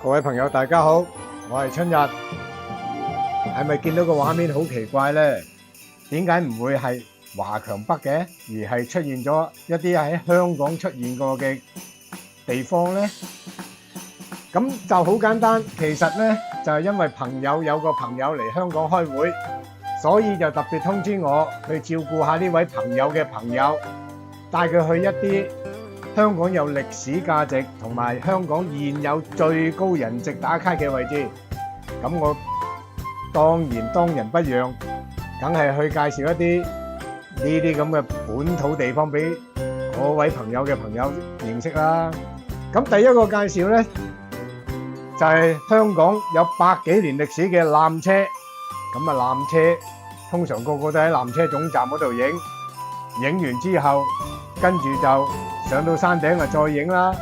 各位朋友，大家好，我係春日。係咪見到個畫面好奇怪呢？點解唔會係華強北嘅，而係出現咗一啲喺香港出現過嘅地方呢？咁就好簡單，其實呢就係因為有個朋友嚟香港開會，所以就特別通知我去照顧下呢位朋友嘅朋友，帶佢去一啲香港有歷史價值同埋香港現有最高人值打卡嘅位置。咁我當然當仁不讓，梗係去介紹一啲呢啲咁嘅本土地方俾嗰位朋友嘅朋友認識啦。咁第一個介紹呢，就係香港有100幾年歷史嘅纜車。咁啊，纜車通常個個都喺纜車總站嗰度影完之後，跟住就上到山頂啊再影啦。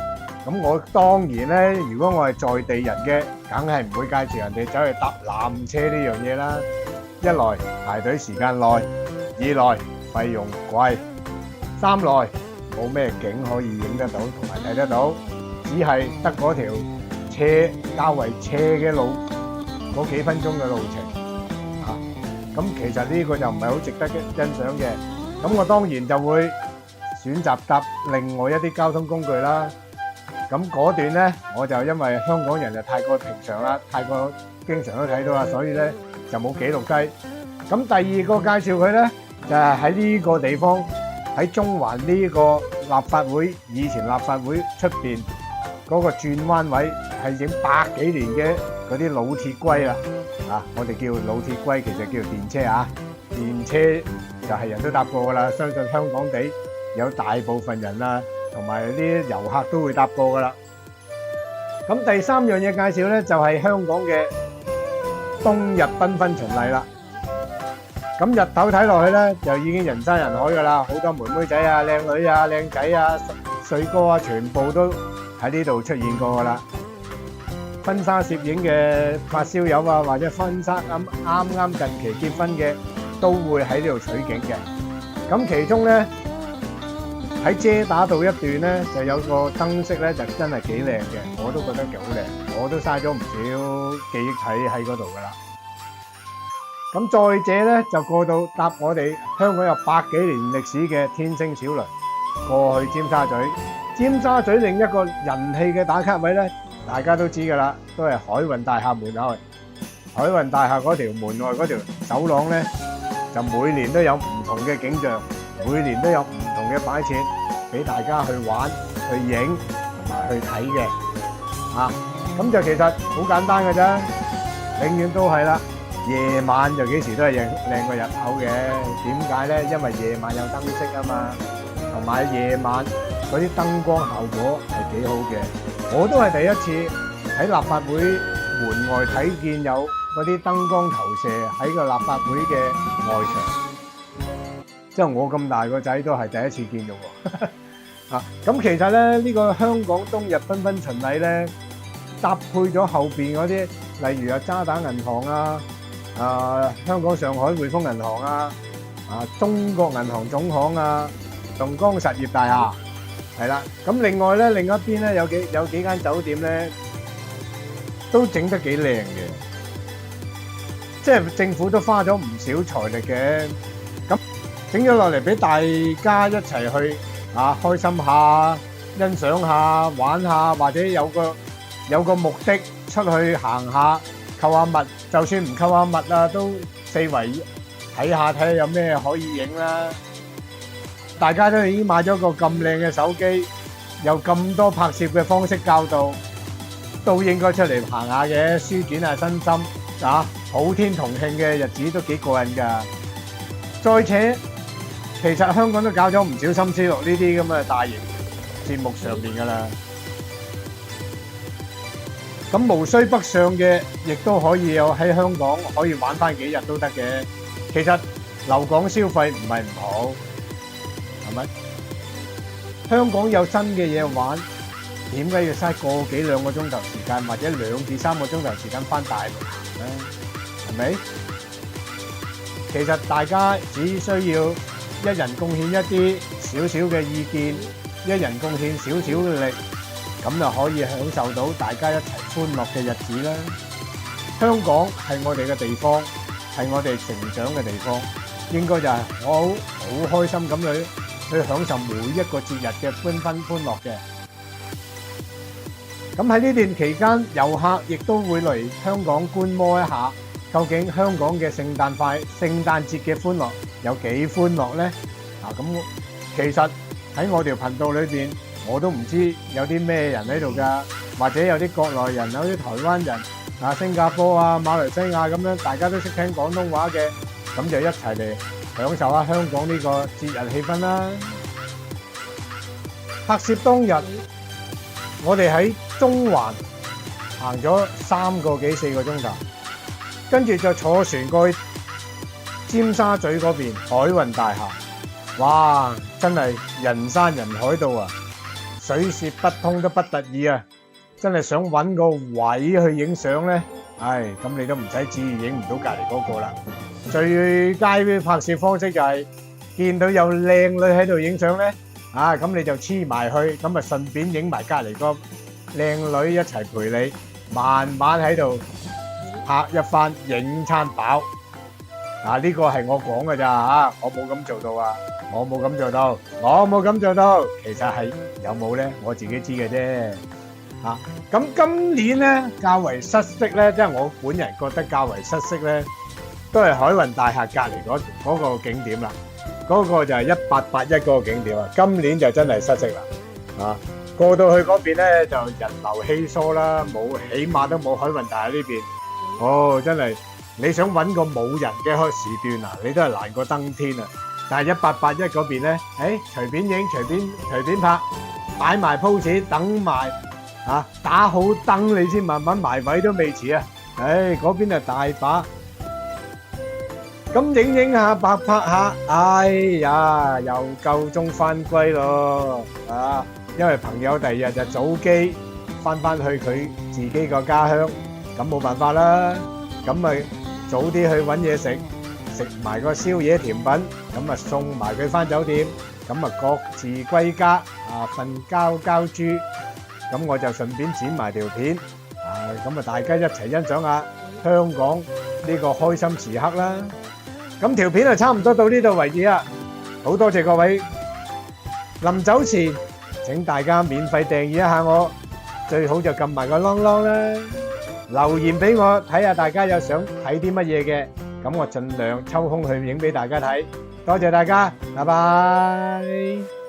咁我當然咧，如果我係在地人嘅，梗係唔會介紹人哋走去搭纜車呢樣嘢啦。一來排隊時間耐，二來費用貴，三來冇咩景可以影得到同埋睇得到，只係得嗰條較為斜嘅路，嗰幾分鐘嘅路程啊。咁其實呢個就唔係好值得欣賞嘅。咁我當然就會選擇搭另外一啲交通工具啦。咁嗰段呢，我就因為香港人就太過平常啦，太過經常都睇到啦，所以呢就冇記錄低。咁第二個介紹佢呢，就係喺呢個地方，喺中環呢個立法會，以前立法會出邊嗰個轉彎位係影100幾年嘅嗰啲老鐵龜啦。啊，我哋叫老鐵龜，其實叫電車啊。電車就係人都搭過噶啦，相信香港地有大部分人啊，同埋啲遊客都會搭過噶啦。咁第三樣嘢介紹呢，就係香港嘅冬日繽紛巡禮啦。咁日頭睇落去呢，就已經人山人海噶啦，好多妹妹仔啊、靚女啊、靚仔啊、帥哥啊，全部都喺呢度出現過噶啦。婚紗攝影嘅發燒友啊，或者婚紗啱近期結婚嘅，都會喺呢度取景嘅。咁其中呢，喺遮打道一段咧，就有個燈飾咧，就真係幾靚嘅，我都覺得幾好靚，我都嘥咗唔少記憶睇喺嗰度噶啦。咁再者咧，就過到搭我哋香港有100幾年歷史嘅天星小輪過去尖沙咀。尖沙咀另一個人氣嘅打卡位咧，大家都知噶啦，都係海運大廈門口。海運大廈嗰條門外嗰條走廊咧，就每年都有唔同嘅景象，每年都有唔同嘅擺設俾大家去玩、去影同埋去睇嘅。啊，咁就其實好簡單嘅啫，永遠都係啦。夜晚就幾時都係靚過日頭嘅。點解咧？因為夜晚有燈飾啊嘛，同埋夜晚嗰啲燈光效果係幾好嘅。我都係第一次喺立法會門外睇見有嗰啲燈光投射喺個立法會嘅外牆。即係我咁大個仔都係第一次見到喎。啊，咁其實咧呢個香港冬日繽紛巡禮咧，搭配咗後邊嗰啲，例如渣打銀行啊、香港上海匯豐銀行啊、中國銀行總行啊、龍江實業大廈，係啦。咁另外咧，另一邊咧有幾間酒店咧，都整得幾靚嘅，即係政府都花咗唔少財力嘅。咁整咗落嚟俾大家一齊去開心下、欣賞下、玩下，或者有個目的出去行下、購下物，就算唔購下物啊，都四圍睇下有咩可以影啦。大家都已經買咗個咁靚嘅手機，有咁多拍攝嘅方式教導，都應該出嚟行下嘅，舒展下身心普天同慶嘅日子都幾過癮㗎。再且，其實香港都搞咗唔少心思落呢啲咁嘅大型節目上邊㗎啦。咁無需北上嘅，亦都可以有喺香港可以玩翻幾日都得嘅。其實留港消費唔係唔好，係咪？香港有新嘅嘢玩，點解要嘥個幾兩個鐘頭時間，或者2至3個鐘頭時間翻大陸咧？係咪？其實大家只需要一人貢獻一啲少少嘅意見，一人貢獻少少嘅力，咁就可以享受到大家一齊歡樂嘅日子啦。香港係我哋嘅地方，係我哋成長嘅地方，應該就係好開心咁去享受每一個節日嘅歡樂嘅。咁喺呢段期間，遊客亦都會嚟香港觀摩一下，究竟香港嘅聖誕節嘅歡樂有幾歡樂呢？咁其實喺我條頻道裏邊，我都唔知有啲咩人喺度㗎，或者有啲國內人，有啲台灣人，新加坡啊、馬來西亞咁樣，大家都識聽廣東話嘅，咁就一齊嚟享受下香港呢個節日氣氛啦。拍攝當日，我哋喺中環行咗3個幾4個鐘頭，跟住就坐船過去尖沙咀嗰邊海運大廈。哇！真係人山人海度啊，水泄不通都不得已啊！真係想揾個位去影相咧，咁你都唔使旨意影唔到隔離嗰個啦。最佳嘅拍攝方式就係見到有靚女喺度影相咧，咁你就黐埋去，咁啊順便影埋隔離個靚女一齊陪你，慢慢喺度拍一番，影餐飽。呢個係我講嘅咋，我冇咁做到啊，我冇咁做到，其實係有冇咧，我自己知嘅啫。咁今年咧較為失色咧，即係我本人覺得較為失色咧，都係海運大廈隔離嗰個景點啦。嗰個就係1881嗰個景點啊。今年就真係失色啦。過到去嗰邊咧就人流稀疏啦，起碼都冇海運大廈呢邊。真係你想揾個冇人嘅時段你都係難過登天啊！但係1881嗰邊咧，隨便影隨便拍，擺埋 pose 等埋。打好燈你先慢慢埋位都未遲啊！嗰邊就大把，咁影下白拍下，又夠鐘翻歸咯！因為朋友第二日就早機翻去佢自己個家鄉，咁冇辦法啦，咁咪早啲去揾嘢食埋個宵夜甜品，咁啊送埋佢翻酒店，咁啊各自歸家瞓覺覺豬。咁我就順便剪埋條片，咁啊大家一齊欣賞下香港呢個開心時刻啦。咁條片就差唔多到呢度為止啦，好多謝各位。臨走前請大家免費訂閱一下我，最好就撳埋個啷啷啦，留言俾我睇下大家有想睇啲乜嘢嘅，咁我盡量抽空去影俾大家睇。多謝大家，拜拜。